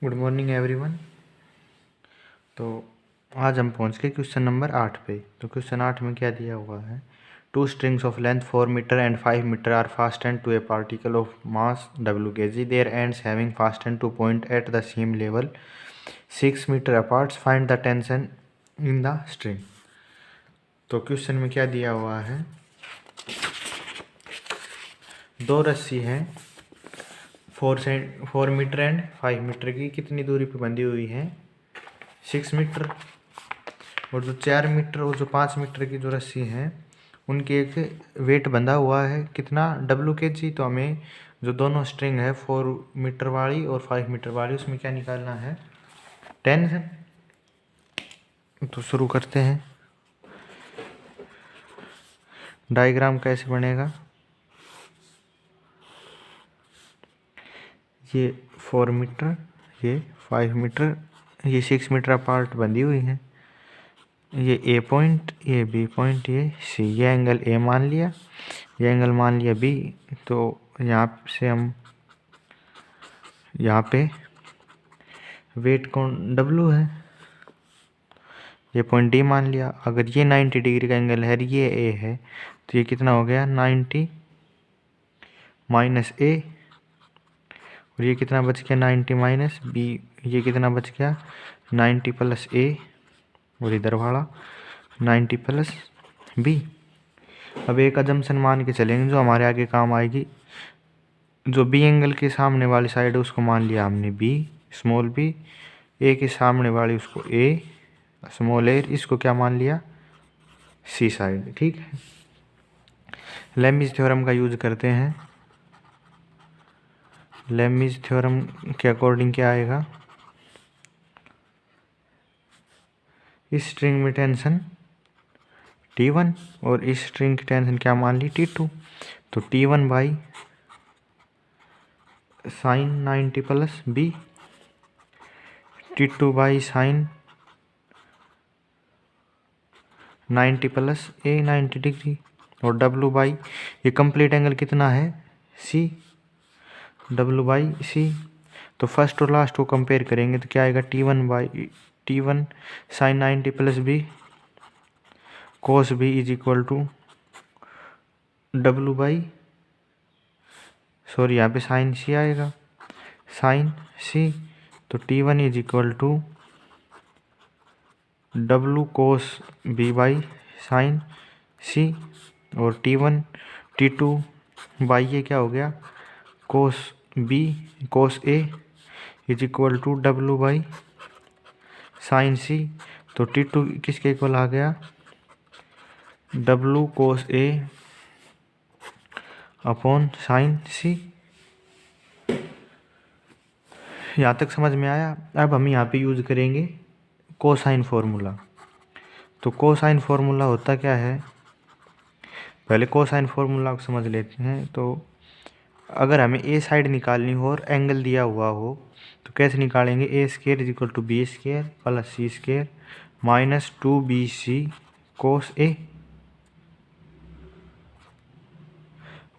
Good morning everyone. तो आज हम पहुंच गए क्वेश्चन नंबर 8 पे। तो क्वेश्चन 8 में क्या दिया हुआ है, two strings of length 4 metre and 5 metre are fastened to a particle of mass w kg, their ends having fastened to point at the same level 6 metre apart, find the tension in the string. तो question में क्या दिया हुआ है, दो रस्सी हैं 4 metre and 5 metre की, कितनी दूरी पे बंधी हुई है 6 मीटर, और जो 4 मीटर और जो 5 मीटर की जो रस्सी है उनके एक वेट बंधा हुआ है कितना Wkg। तो हमें जो दोनों स्ट्रिंग है 4 मीटर वाली और 5 मीटर वाली, उसमें क्या निकालना है, टेंशन। तो शुरू करते हैं। डायग्राम कैसे बनेगा, ये 4 मीटर, ये 5 मीटर, ये 6 मीटर अपार्ट बंधी हुई है, ये ए पॉइंट, ये बी पॉइंट, ये सी, ये एंगल ए मान लिया, ये एंगल मान लिया बी। तो यहाँ से हम यहाँ पे वेट कौन W है, ये पॉइंट डी मान लिया। अगर ये 90 डिग्री का एंगल है, ये ए है, तो ये कितना हो गया 90 माइनस ए, और ये कितना बच गया 90 माइनस बी, ये कितना बच गया 90 प्लस ए, और इधर वाला 90 प्लस बी। अब एक अजम्पशन मान के चलेंगे जो हमारे आगे काम आएगी। जो बी एंगल के सामने वाली साइड है उसको मान लिया हमने बी, स्मॉल बी, ए के सामने वाली उसको ए, स्मॉल ए, इसको क्या मान लिया सी साइड। ठीक है, लेमिज थ्योरम का यूज करते हैं। लेमिज थ्योरम के अकॉर्डिंग क्या आएगा, इस स्ट्रिंग में टेंशन T1 और इस स्ट्रिंग की टेंशन क्या मान ली T2। तो T1 by sine 90 plus B, T2 by sine 90 plus A 90 degree, और W बाई ये कंप्लीट एंगल कितना है C, W बाई C। तो फर्स्ट और लास्ट को कंपेयर करेंगे तो क्या आएगा T1 sine 90 plus B cos B is equal to W by, sorry यहाँ पे साइन C आएगा, साइन C। तो T1 is equal to W cos B by sine C, और T2 बाई ये क्या हो गया cos B cos A is equal to W by sine C। तो T2 किसके इक्वल आ गया W cos A upon sine C। यहाँ तक समझ में आया। अब हम यहाँ पे यूज करेंगे कोसाइन फार्मूला। तो कोसाइन फार्मूला होता क्या है, पहले कोसाइन फार्मूला को समझ लेते हैं। तो अगर हमें ए साइड निकालनी हो और एंगल दिया हुआ हो तो कैसे निकालेंगे, A square is equal to B square plus C square minus 2bc cos A.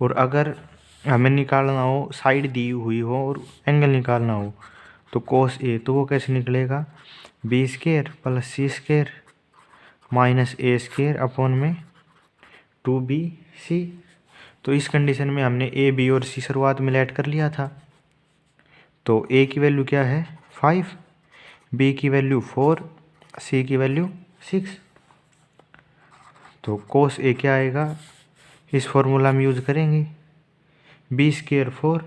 और अगर हमें निकालना हो साइड दी हुई हो और एंगल निकालना हो तो कोस ए, तो वो कैसे निकलेगा B square plus C square minus ए स्क्वायर अपॉन में 2bc। तो इस कंडीशन में हमने ए बी और सी शुरुआत में ऐड कर लिया था। तो ए की वैल्यू क्या है 5, बी की वैल्यू 4, सी की वैल्यू 6। तो कोस ए क्या आएगा, इस फॉर्मूला में यूज करेंगे बी स्क्वायर 4,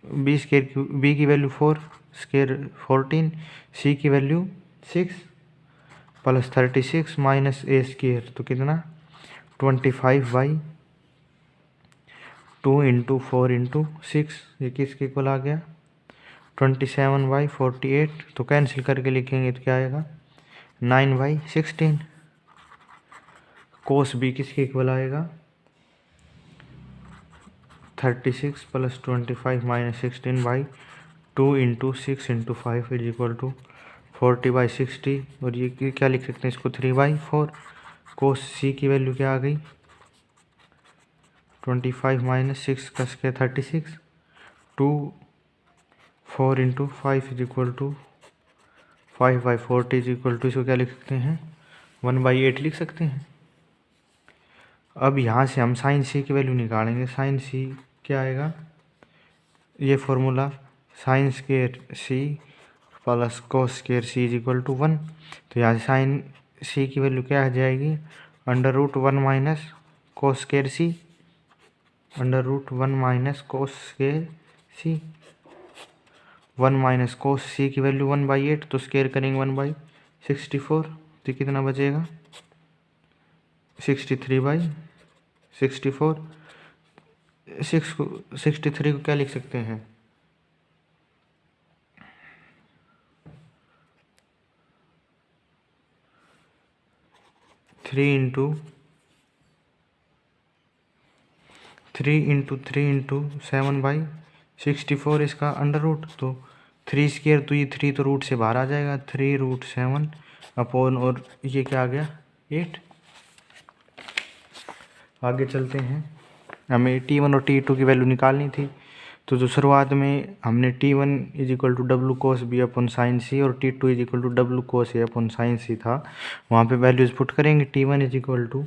बी की वैल्यू 4 स्क्वायर 14, सी की वैल्यू 6 प्लस 36 माइनस ए स्क्वायर, तो कितना 25 बाई 2 इंटू 4 इंटू 6, ये किसके इक्वल आ गया 27 बाई 48। तो कैंसिल करके लिखेंगे तो क्या आएगा 9 बाई 16। कोस बी किसके इक्वल आएगा 36 plus 25 minus 16 by 2 into 6 into 5 is equal to 40 by 60। और ये क्या लिख सकते हैं इसको 3 बाई 4। कोस सी की वैल्यू क्या आ गई 25 माइनस 6 का square 36, 2 4 into 5 is equal to 5/40 is equal to, इसको क्या लिख सकते हैं 1/8 लिख सकते हैं। अब यहाँ से हम साइन सी की वैल्यू निकालेंगे। साइन सी क्या आएगा, ये formula sine square C plus cos square C is equal to 1। तो यहाँ से साइन सी की वैल्यू क्या आ जाएगी, √1 माइनस कोस स्क्वेयर सी, √1 माइनस कोस स्क्वेयर सी। 1 माइनस कोस सी की वैल्यू 1/8, तो स्क्वेयर करेंगे 1/64, तो कितना बचेगा 63/64। 63 को क्या लिख सकते हैं 3/7/64 इसका अंडर रूट, तो 3 स्क्वेयर, तो ये 3 तो रूट से बाहर आ जाएगा, 3√7 अपॉन, और ये क्या आ गया 8। आगे चलते हैं, हमें T1 और T2 की वैल्यू निकालनी थी। तो जो शुरुआत में हमने T1 is equal to W cos B upon sine C और T2 is equal to W cos A upon sine C था, वहाँ पे वैल्यूज पुट करेंगे। T1 is equal to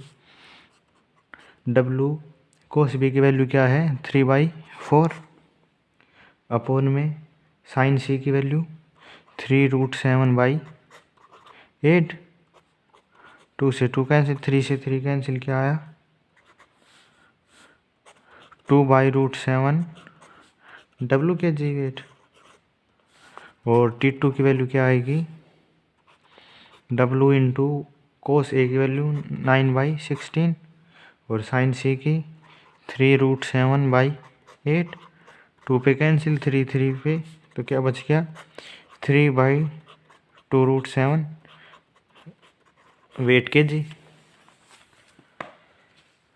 W cos B की वैल्यू क्या है 3/4 अपॉन में sign सी की वैल्यू 3√7/8। 2 से 2 कैंसिल, 3 से 3 कैंसिल, क्या आया 2/√7 डब्लू के जी वेट। और T2 की वैल्यू क्या आएगी, डब्लू इंटू कोस ए की वैल्यू 9/16 और साइन सी की 3√7/8। 2 पे कैंसिल, 3 पे, तो क्या बच गया 3/2√7 वेट के जी।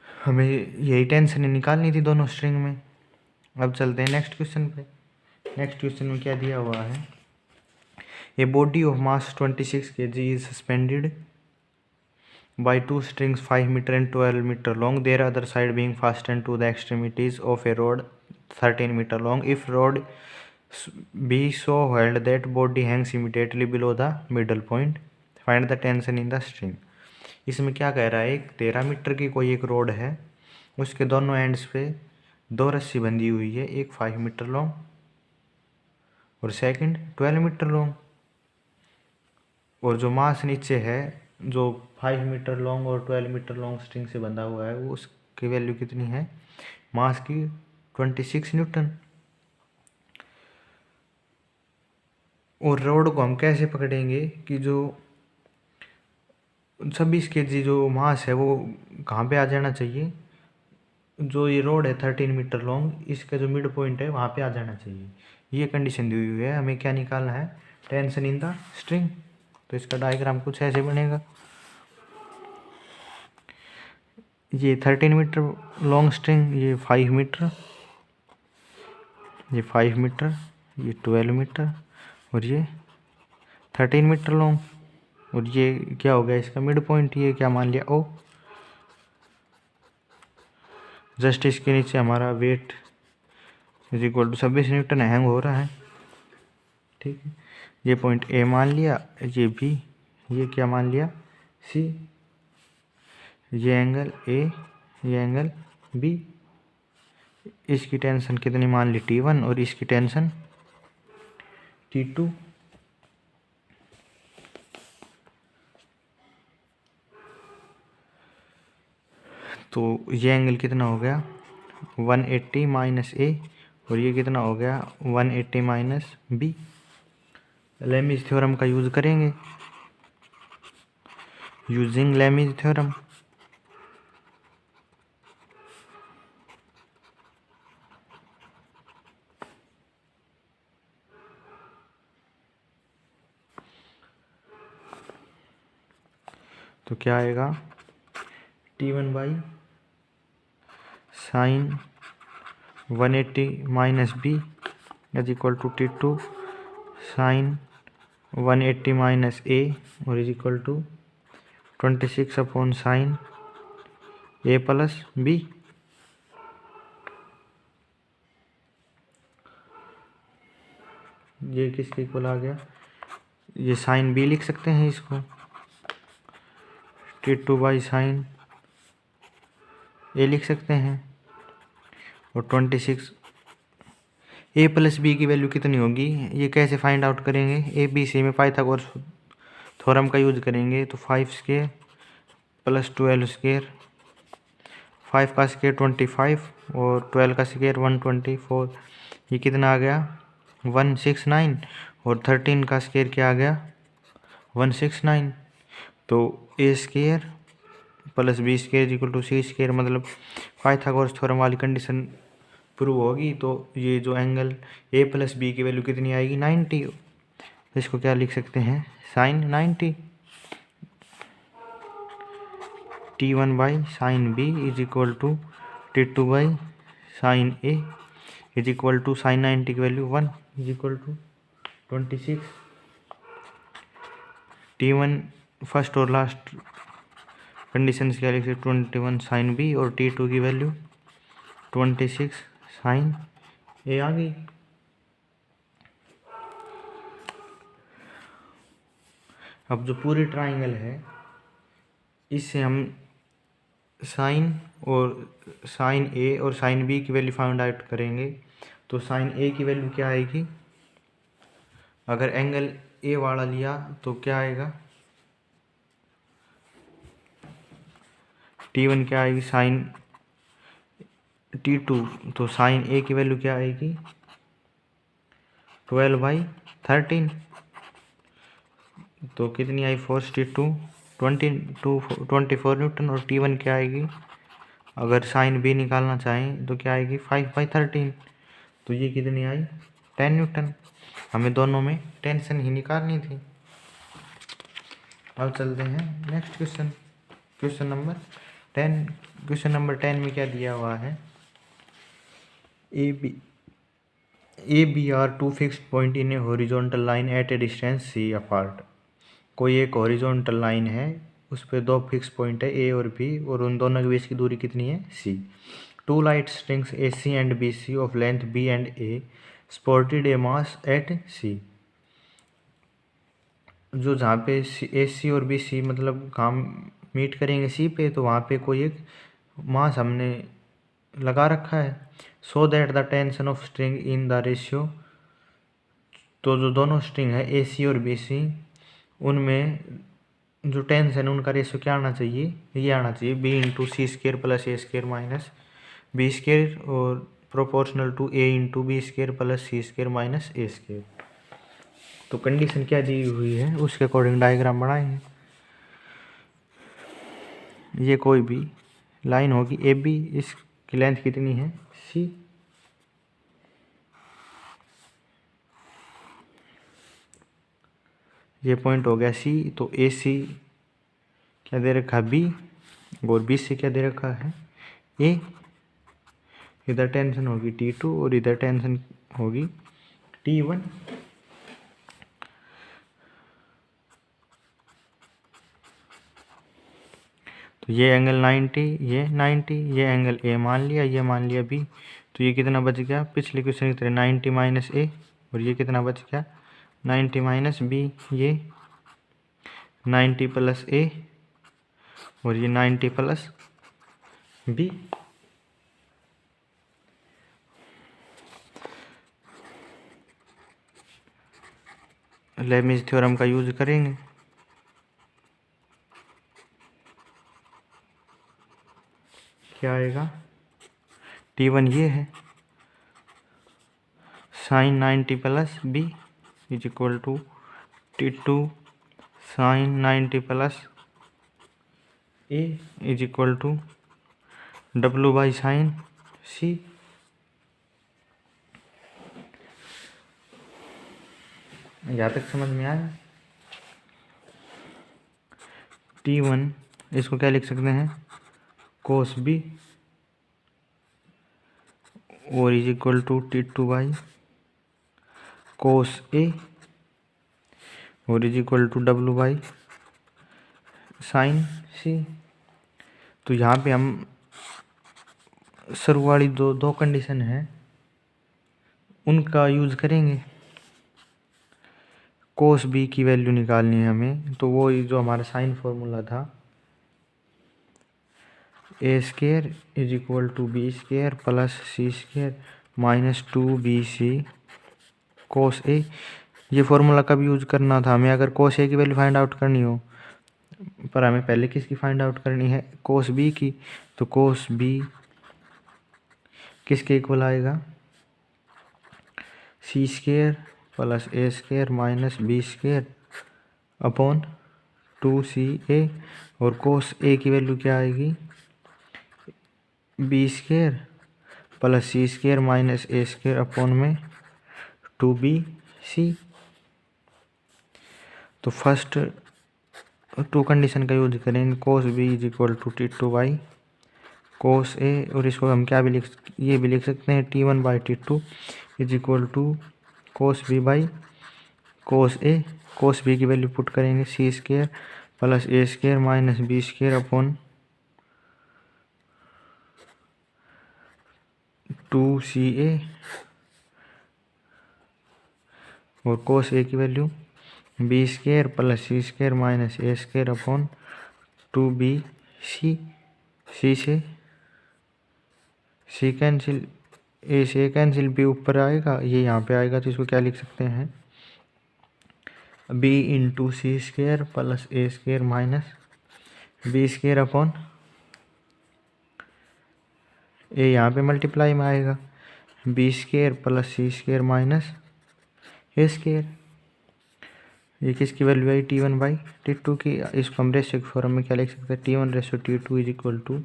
हमें यही टेंशन निकालनी थी दोनों स्ट्रिंग में। अब चलते हैं नेक्स्ट क्वेश्चन पे। नेक्स्ट क्वेश्चन में क्या दिया हुआ है, a body of mass 26 kg is suspended by 2 strings 5 meter and 12 meter long, their other side being fastened to the extremities of a rod 13 meter long. If rod be so held that body hangs immediately below the middle point, find the tension in the string. इसमें क्या कह रहा है, एक 13 metre की कोई एक road है, उसके दोनों एंड्स पे 2 रस्सी बंधी हुई है, एक 5 मीटर लॉन्ग और सेकंड 12 मीटर लॉन्ग, और जो मास नीचे है जो 5 मीटर लॉन्ग और 12 मीटर लॉन्ग स्ट्रिंग से बंधा हुआ है, वो उसकी वैल्यू कितनी है, मास की 26 न्यूटन। और रोड को हम कैसे पकड़ेंगे कि जो 26 kg जो मास है वो कहाँ पे आ जाना चाहिए, जो ये रोड है 13 मीटर लॉन्ग, इसका जो मिड पॉइंट है वहाँ पे आ जाना चाहिए। ये कंडीशन दी हुई है। हमें क्या निकालना है, टेंशन इन द स्ट्रिंग। तो इसका डायग्राम कुछ ऐसे बनेगा, ये 13 मीटर लॉन्ग स्ट्रिंग, ये 5 मीटर, ये 5 मीटर, ये 12 मीटर और ये 13 मीटर लॉन्ग, और ये क्या हो गया इसका मिड पॉइंट, ये क्या मान लिया ओ। जस्ट इसके नीचे हमारा weight is equal to 26 newton hang हो रहा है, ठीक है। ये पॉइंट ए मान लिया, ये बी, ये क्या मान लिया सी, ये एंगल ए, ये एंगल बी। इसकी टेंशन कितनी मान ली T1 और इसकी टेंशन T2। तो ये एंगल कितना हो गया 180 माइनस ए, और ये कितना हो गया 180 माइनस बी। लेमीज थ्योरम का यूज करेंगे, यूजिंग लेमीज थ्योरम। तो क्या आएगा T1 by sine 180 minus B is equal to T2 sine 180 minus A और is equal to 26 upon sine A plus B. ये किसके इक्वल आ गया, ये साइन बी लिख सकते हैं इसको, T2 बाई साइन ए लिख सकते हैं। और 26 ए प्लस बी की वैल्यू कितनी होगी, ये कैसे फाइंड आउट करेंगे, ए बी सी में पाइथागोरस थ्योरम का यूज करेंगे। तो 5 स्क्वायर प्लस 12 स्क्वायर, 5 का स्क्वायर 25 और 12 का स्क्वायर 124, ये कितना आ गया 169, और 13 का स्क्वायर क्या आ गया 169। तो A square plus B square equal to C square, मतलब पाइथागोरस थ्योरम वाली कंडीशन प्रूव होगी। तो ये जो एंगल ए प्लस बी की वैल्यू कितनी आएगी 90, इसको क्या लिख सकते हैं sine 90। T1 by sine B is equal to T2 by sine A is equal to sine 90 की value 1 is equal to 26। T1 first और लास्ट कंडीशन क्या लिख सकते 21 साइन बी, और T2 की वैल्यू 26 साइन ए आ गई। अब जो पूरी ट्राइंगल है इससे हम साइन ए और साइन बी की वैल्यू फाइंड आउट करेंगे। तो साइन ए की वैल्यू क्या आएगी, अगर एंगल ए वाला लिया तो क्या आएगा T1 क्या आएगी साइन T2, तो साइन ए की वैल्यू क्या आएगी 12/13, तो कितनी आई 24 न्यूटन। और T1 क्या आएगी, अगर साइन बी निकालना चाहें तो क्या आएगी 5/13, तो ये कितनी आई 10 न्यूटन। हमें दोनों में टेंशन ही निकालनी थी। अब चलते हैं next question, question number 10। Question number 10 में क्या दिया हुआ है, A B are two fixed point in a horizontal line at a distance C apart. कोई एक हॉरिजॉन्टल लाइन है, उस पर दो फिक्स पॉइंट है ए और बी, और उन दोनों के बीच की दूरी कितनी है C. Two light strings A C and B C of length B and A supported a mass at C. जो जहाँ पे ए सी और बी सी मतलब काम मीट करेंगे सी पे, तो वहाँ पे कोई एक मास हमने लगा रखा है। So that the tension of string in the ratio, तो जो दोनों स्ट्रिंग है ए सी और बी सी, उनमें जो टेंशन है उनका रेशियो क्या आना चाहिए, ये आना चाहिए B into C square plus A square minus B square, और proportional to A into B square plus C square minus A square. तो कंडीशन क्या दी हुई है उसके अकॉर्डिंग डायग्राम बनाएंगे। ये कोई भी लाइन होगी ए बी, इसकी लेंथ कितनी है सी। ये पॉइंट हो गया सी, तो ए सी क्या दे रखा है बी, और बी सी क्या दे रखा है ए। इधर टेंशन होगी T2 और इधर टेंशन होगी T1। तो ये एंगल 90, ये 90, ये एंगल ए मान लिया, ये मान लिया बी। तो ये कितना बच गया पिछले क्वेश्चन की तरह 90 माइनस ए, और ये कितना बच गया 90 माइनस बी, ये 90 प्लस ए, और ये 90 प्लस बी। लेबनिज़ थ्योरम का यूज करेंगे। क्या आएगा T1 ये है sine 90 plus B is equal to T2 sine 90 plus A is equal to W by sine C. यहाँ तक समझ में आया। T1 इसको क्या लिख सकते हैं कोस बी, और is equal to T2 by cos A, और is equal to W by sine C. तो यहाँ पे हम शुरू वाली दो कंडीशन है उनका यूज करेंगे। कोस बी की वैल्यू निकालनी है हमें, तो वो जो हमारा साइन फॉर्मूला था, A square is equal to B square plus C square minus 2bc cos A. ये फॉर्मूला कब यूज करना था हमें? अगर कोस ए की वैल्यू फाइंड आउट करनी हो, पर हमें पहले किसकी फाइंड आउट करनी है? कोस बी की। तो कोस बी किसके इक्वल आएगा? C square plus A square minus B square upon 2ca। और कोस ए की वैल्यू क्या आएगी? B square plus C square minus A square upon में 2bc। तो फर्स्ट टू कंडीशन का यूज करेंगे, cos B is equal to T2 cos A, और इसको हम क्या भी ये भी लिख सकते हैं T1/T2 is equal to cos B by cos A. Cos B की वैल्यू पुट करेंगे C square plus A square minus B square upon 2ca। और कोस ए की value B square plus C square minus A square upon 2bc। C से C cancel, ए से cancel, B ऊपर आएगा, ये यहाँ पे आएगा, तो इसको क्या लिख सकते हैं? B into C square plus A square minus B square upon, A यहाँ पे मल्टीप्लाई में आएगा, B square plus C square minus A square. ये किसकी वैल्यू आई? T1/T2 की। इसको हम रेशियो के फॉर्म में क्या लिख सकते हैं? T1/T2 is equal to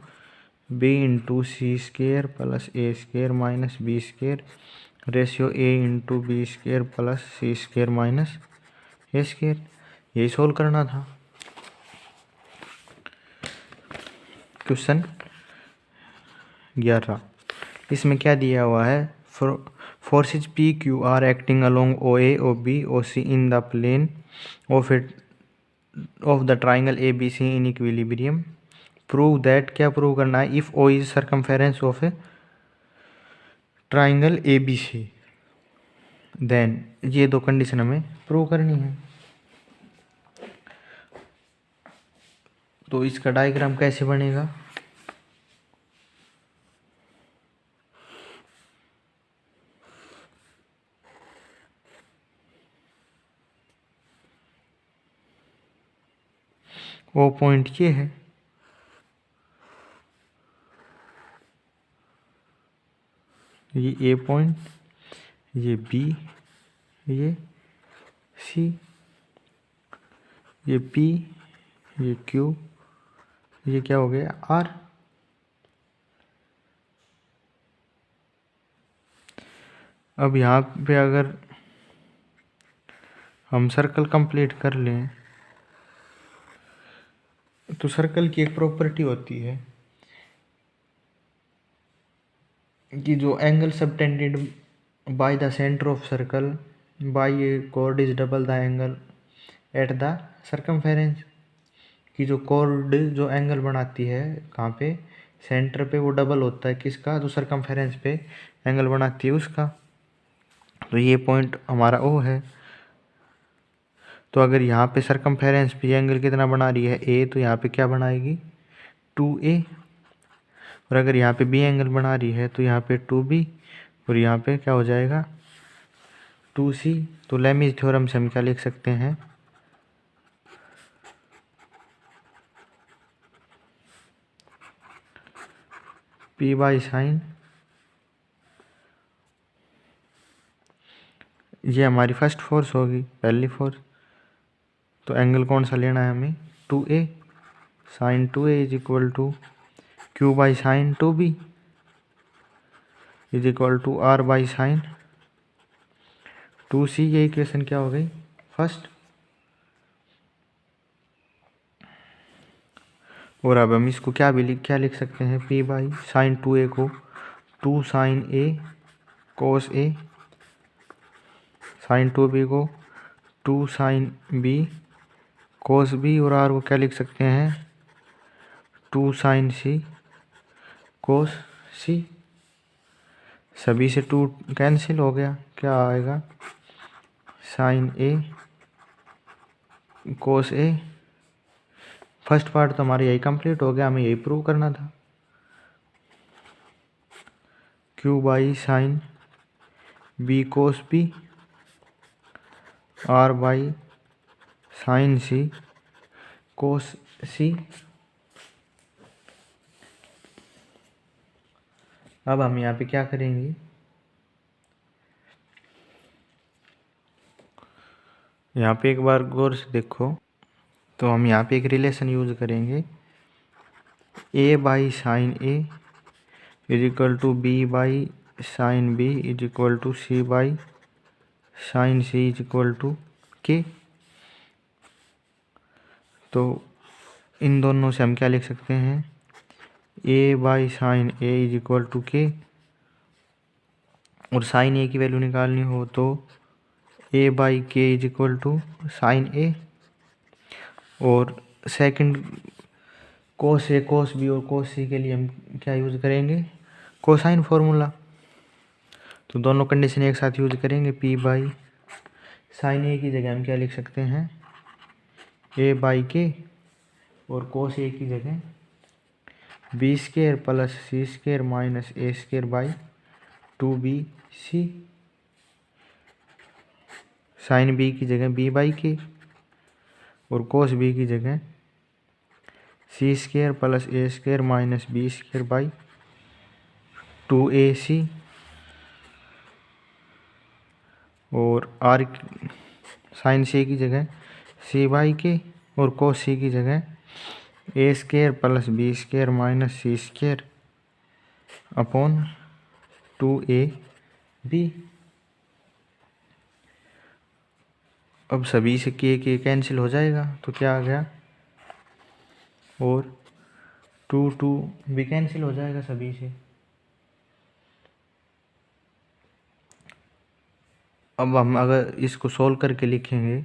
B into C square plus A square minus B square ratio A into B square plus C square minus A square. यही सोल्व करना था। क्वेश्चन 11, इसमें क्या दिया हुआ है? Forces P Q R acting along O A O B O C in the plane of the triangle A B C in equilibrium. Prove that, क्या prove करना है? If O is circumference of a triangle A B C, then ये दो condition हमें prove करनी है। तो इसका डायग्राम कैसे बनेगा? वो पॉइंट ये है, ये ए पॉइंट, ये बी, ये सी, ये पी, ये क्यू, ये क्या हो गया? आर। अब यहाँ पे अगर हम सर्कल कंप्लीट कर लें, तो सर्कल की एक प्रॉपर्टी होती है कि जो angle subtended by the centre of circle by a chord is double the angle at the circumference. कि जो कॉर्ड जो एंगल बनाती है कहाँ पे? सेंटर पे, वो डबल होता है किसका? जो सर्कमफेरेंस पे एंगल बनाती है उसका। तो ये पॉइंट हमारा ओ है। तो अगर यहाँ पे सर्कमफेरेंस पे एंगल कितना बना रही है? ए, तो यहाँ पे क्या बनाएगी? 2a। और अगर यहाँ पे बी एंगल बना रही है तो यहाँ पे 2b, और यहाँ पे क्या हो जाएगा? 2c। तो लेमीज थ्योरम से हम क्या लिख सकते हैं? p बाई साइन, ये हमारी फर्स्ट फोर्स होगी, पहली फोर्स। तो एंगल कौन सा लेना है हमें? 2a। Sine 2a is equal to q by sine 2b is equal to r by sine 2c। ये इक्वेशन क्या हो गई? फर्स्ट। और अब हम इसको क्या लिख सकते हैं? p बाई साइन 2a को 2 sine a cos a, sine 2b को 2 साइन b कोस b, और r को क्या लिख सकते हैं? 2 साइन c कोस c। सभी से 2 कैंसिल हो गया, क्या आएगा? Sine a cos A. First part तो हमारा यही कंप्लीट हो गया, हमें यही प्रूव करना था। Q by sine B cos B R by sine C cos C. अब हम यहाँ पे क्या करेंगे, यहाँ पे एक बार गौर से देखो, तो हम यहाँ पे एक रिलेशन यूज करेंगे, A by sine A is equal to B by sine B is equal to C by sine C is equal to K. तो इन दोनों से हम क्या लिख सकते हैं, A by sine A is equal to K, और साइन ए की वैल्यू निकालनी हो तो A by K is equal to sine A. और second cos A cos B और कोस सी के लिए हम क्या यूज़ करेंगे, कोसाइन फॉर्मूला। तो दोनों कंडीशन एक साथ यूज करेंगे, पी बाई साइन ए की जगह हम क्या लिख सकते हैं, ए बाई के, और कोस ए की जगह B square plus C square minus A square by 2bc। Sine B की जगह बी बाई के, और कोस बी की जगह C square plus A square minus B square by 2ac। और आर साइन सी की जगह सी बाई के, और कोस सी की जगह A square plus B square minus C square upon 2ab। अब सभी से के कैंसिल हो जाएगा, तो क्या आ गया, और 2 भी कैंसिल हो जाएगा सभी से। अब हम अगर इसको सोल्व करके लिखेंगे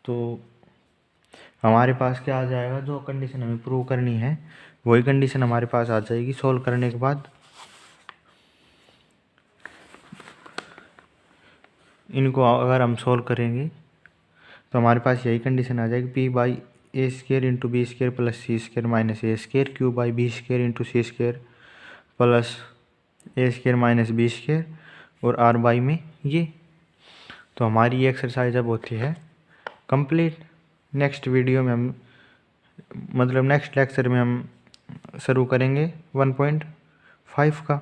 तो हमारे पास क्या आ जाएगा, जो कंडीशन हमें प्रूव करनी है वही कंडीशन हमारे पास आ जाएगी सोल्व करने के बाद। इनको अगर हम सोल्व करेंगे तो हमारे पास यही कंडीशन आ जाएगी, P by A square into B square plus C square minus A square, Q by B square into C square plus A square minus B square, और आर बाई में ये। तो हमारी ये एक्सरसाइज अब होती है कंप्लीट। नेक्स्ट वीडियो में हम मतलब नेक्स्ट लेक्चर में हम शुरू करेंगे 1.5 का।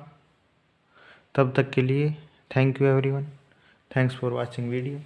तब तक के लिए thank you everyone, thanks for watching video.